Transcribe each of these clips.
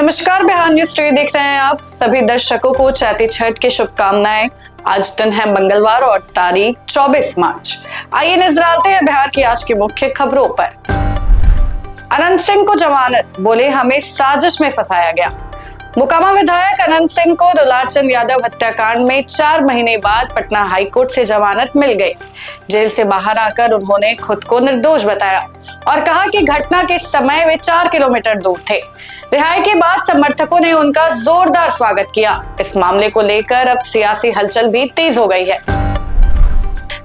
नमस्कार, Bihar news TV देख रहे हैं आप सभी दर्शकों को चैती छठ की शुभकामनाएं। आज दिन है मंगलवार और तारीख 24 मार्च। आइए नजर डालते हैं बिहार की आज की मुख्य खबरों पर। अनंत सिंह को जमानत, बोले हमें साजिश में फंसाया गया। मोकामा विधायक अनंत सिंह को दुलारचंद यादव हत्याकांड में 4 महीने बाद पटना हाईकोर्ट से जमानत मिल गई। जेल से बाहर आकर उन्होंने खुद को निर्दोष बताया और कहा कि घटना के समय वे 4 किलोमीटर दूर थे। रिहाई के बाद समर्थकों ने उनका जोरदार स्वागत किया। इस मामले को लेकर अब सियासी हलचल भी तेज हो गई है।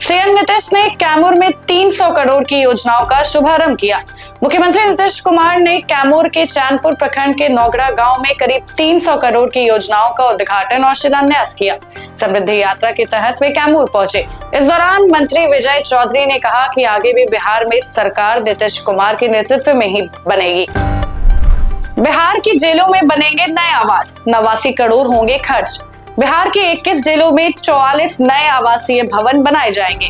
सीएम नीतीश ने कैमूर में 300 करोड़ की योजनाओं का शुभारंभ किया। मुख्यमंत्री नीतीश कुमार ने कैमूर के चैनपुर प्रखंड के नौगड़ा गांव में करीब 300 करोड़ की योजनाओं का उद्घाटन और शिलान्यास किया। समृद्धि यात्रा के तहत वे कैमूर पहुंचे। इस दौरान मंत्री विजय चौधरी ने कहा कि आगे भी बिहार में सरकार नीतीश कुमार के नेतृत्व में ही बनेगी। बिहार की जेलों में बनेंगे नए आवास, 89 करोड़ होंगे खर्च। बिहार के 21 जेलों में 44 नए आवासीय भवन बनाए जाएंगे।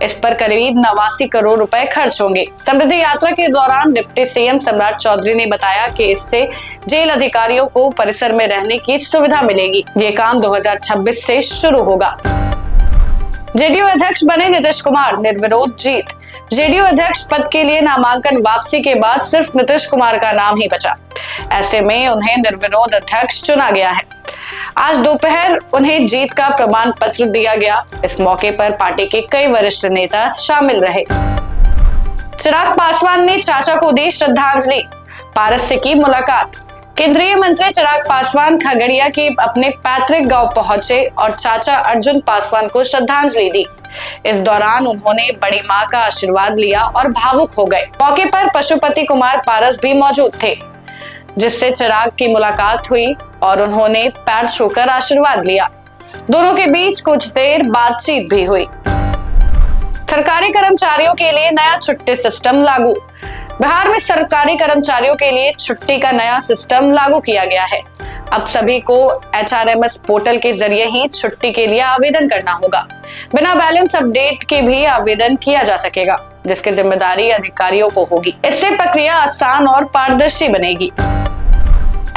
इस पर करीब 89 करोड़ रुपए खर्च होंगे। समृद्धि यात्रा के दौरान डिप्टी सीएम सम्राट चौधरी ने बताया कि इससे जेल अधिकारियों को परिसर में रहने की सुविधा मिलेगी। ये काम 2026 से शुरू होगा। जेडीयू अध्यक्ष बने नीतीश कुमार, निर्विरोध जीत। जेडीयू अध्यक्ष पद के लिए नामांकन वापसी के बाद सिर्फ नीतीश कुमार का नाम ही बचा। ऐसे में उन्हें निर्विरोध अध्यक्ष चुना गया है। आज दोपहर उन्हें जीत का प्रमाण पत्र दिया गया। इस मौके पर पार्टी के कई वरिष्ठ नेता शामिल रहे। चिराग पासवान ने चाचा को दी श्रद्धांजलि, पारस से की मुलाकात। केंद्रीय मंत्री चिराग पासवान खगड़िया के अपने पैतृक गांव पहुंचे और चाचा अर्जुन पासवान को श्रद्धांजलि दी। इस दौरान उन्होंने बड़ी मां का आशीर्वाद लिया और भावुक हो गए। मौके पर पशुपति कुमार पारस भी मौजूद थे, जिससे चिराग की मुलाकात हुई और उन्होंने पैर छूकर आशीर्वाद लिया। दोनों के बीच कुछ देर बातचीत भी हुई। सरकारी कर्मचारियों के लिए नया छुट्टी सिस्टम लागू। बिहार में सरकारी कर्मचारियों के लिए छुट्टी का नया सिस्टम लागू किया गया है। अब सभी को HRMS पोर्टल के जरिए ही छुट्टी के लिए आवेदन करना होगा। बिना बैलेंस अपडेट के भी आवेदन किया जा सकेगा, जिसकी जिम्मेदारी अधिकारियों को होगी। इससे प्रक्रिया आसान और पारदर्शी बनेगी।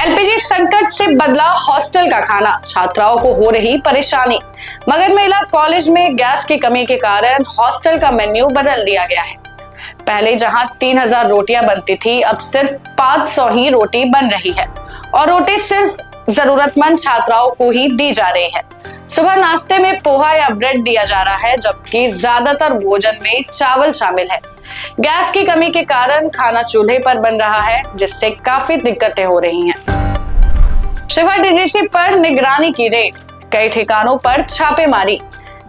LPG संकट से बदला हॉस्टल का खाना, छात्राओं को हो रही परेशानी। मगध महिला कॉलेज में गैस की कमी के कारण हॉस्टल का मेन्यू बदल दिया गया है। पहले जहां 3000 रोटियां बनती थी, अब सिर्फ 500 ही रोटी बन रही है और रोटी सिर्फ जरूरतमंद छात्राओं को ही दी जा रही है। सुबह नाश्ते में पोहा या ब्रेड दिया जा रहा है, जबकि ज्यादातर भोजन में चावल शामिल है। गैस की कमी के कारण खाना चूल्हे पर बन रहा है, जिससे काफी दिक्कतें हो रही हैं। शिवहर DDC पर निगरानी की रेड, कई ठिकानों पर छापेमारी।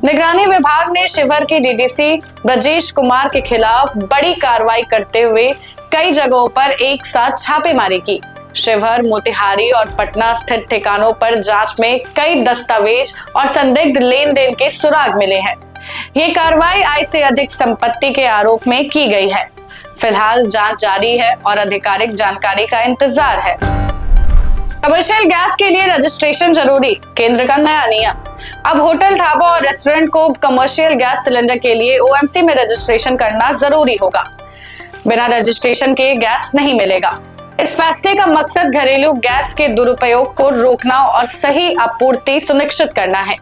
निगरानी विभाग ने शिवहर की DDC ब्रजेश कुमार के खिलाफ बड़ी कार्रवाई करते हुए कई जगहों पर एक साथ छापेमारी की। शिवहर, मोतिहारी और पटना स्थित ठिकानों पर जांच में कई दस्तावेज और संदिग्ध लेन देन के सुराग मिले हैं। ये कार्रवाई आय से अधिक संपत्ति के आरोप में की गई है। फिलहाल जांच जारी है और आधिकारिक जानकारी का इंतजार है। कमर्शियल गैस के लिए रजिस्ट्रेशन जरूरी, केंद्र का नया नियम। अब होटल, ढाबा और रेस्टोरेंट को कमर्शियल गैस सिलेंडर के लिए OMC में रजिस्ट्रेशन करना जरूरी होगा। बिना रजिस्ट्रेशन के गैस नहीं मिलेगा। इस फैसले का मकसद घरेलू गैस के दुरुपयोग को रोकना और सही आपूर्ति सुनिश्चित करना है।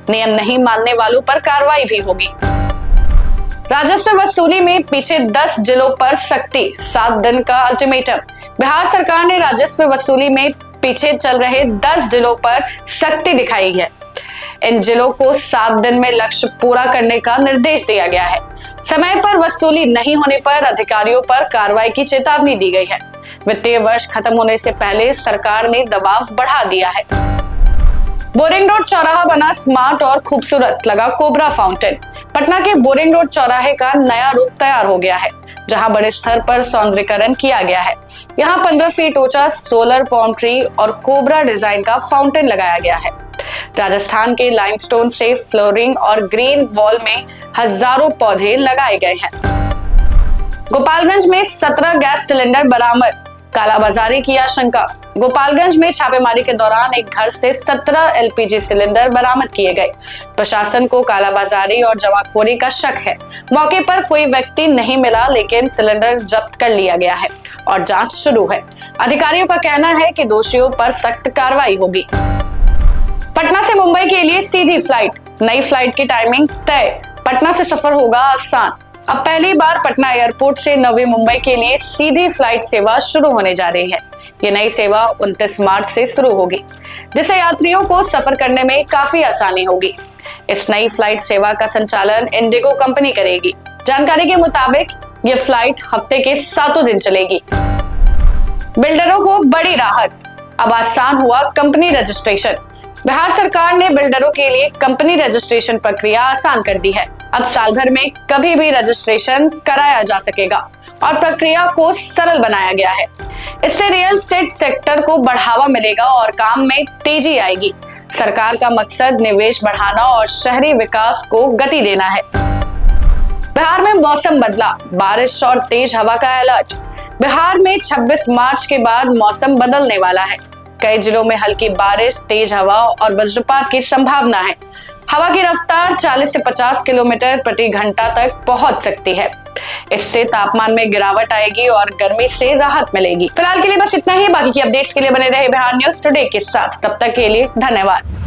नियम नहीं मानने वालों पर कार्रवाई भी होगी। राजस्व वसूली में पीछे 10 जिलों पर सख्ती, 7 दिन का अल्टीमेटम। बिहार सरकार ने राजस्व वसूली में पीछे चल रहे 10 जिलों पर सख्ती दिखाई है। इन जिलों को 7 दिन में लक्ष्य पूरा करने का निर्देश दिया गया है। समय पर वसूली नहीं होने पर अधिकारियों पर कार्रवाई की चेतावनी दी गई है। वित्तीय वर्ष खत्म होने से पहले सरकार ने दबाव बढ़ा दिया है। बोरिंग रोड चौराहा बना स्मार्ट और खूबसूरत, लगा कोबरा फाउंटेन। पटना के बोरिंग रोड चौराहे का नया रूप तैयार हो गया है, जहां बड़े स्तर पर सौंदर्यीकरण किया गया है। यहां 15 फीट ऊंचा सोलर पॉम ट्री और कोबरा डिजाइन का फाउंटेन लगाया गया है। राजस्थान के लाइमस्टोन से फ्लोरिंग और ग्रीन वॉल में हजारों पौधे लगाए गए हैं। गोपालगंज में 17 गैस सिलेंडर बरामद, कालाबाजारी की आशंका। गोपालगंज में छापेमारी के दौरान एक घर से 17 एलपीजी सिलेंडर बरामद किए गए। प्रशासन को कालाबाजारी और जमाखोरी का शक है। मौके पर कोई व्यक्ति नहीं मिला, लेकिन सिलेंडर जब्त कर लिया गया है और जांच शुरू है। अधिकारियों का कहना है कि दोषियों पर सख्त कार्रवाई होगी। पटना से मुंबई के लिए सीधी फ्लाइट, नई फ्लाइट की टाइमिंग तय। पटना से सफर होगा आसान। अब पहली बार पटना एयरपोर्ट से नवी मुंबई के लिए सीधी फ्लाइट सेवा शुरू होने जा रही है। ये नई सेवा 29 मार्च से शुरू होगी, जिससे यात्रियों को सफर करने में काफी आसानी होगी। इस नई फ्लाइट सेवा का संचालन इंडिगो कंपनी करेगी। जानकारी के मुताबिक ये फ्लाइट हफ्ते के 7 दिन चलेगी। बिल्डरों को बड़ी राहत, अब आसान हुआ कंपनी रजिस्ट्रेशन। बिहार सरकार ने बिल्डरों के लिए कंपनी रजिस्ट्रेशन प्रक्रिया आसान कर दी है। अब साल भर में कभी भी रजिस्ट्रेशन कराया जा सकेगा और प्रक्रिया को सरल बनाया गया है। इससे रियल एस्टेट सेक्टर को बढ़ावा मिलेगा और काम में तेजी आएगी। सरकार का मकसद निवेश बढ़ाना और शहरी विकास को गति देना है। बिहार में मौसम बदला, बारिश और तेज हवा का अलर्ट। बिहार में 26 मार्च के बाद मौसम बदलने वाला है। कई जिलों में हल्की बारिश, तेज हवा और वज्रपात की संभावना है। हवा की रफ्तार 40 से 50 किलोमीटर प्रति घंटा तक पहुंच सकती है। इससे तापमान में गिरावट आएगी और गर्मी से राहत मिलेगी। फिलहाल के लिए बस इतना ही। बाकी की अपडेट्स के लिए बने रहे बिहार न्यूज टुडे के साथ। तब तक के लिए धन्यवाद।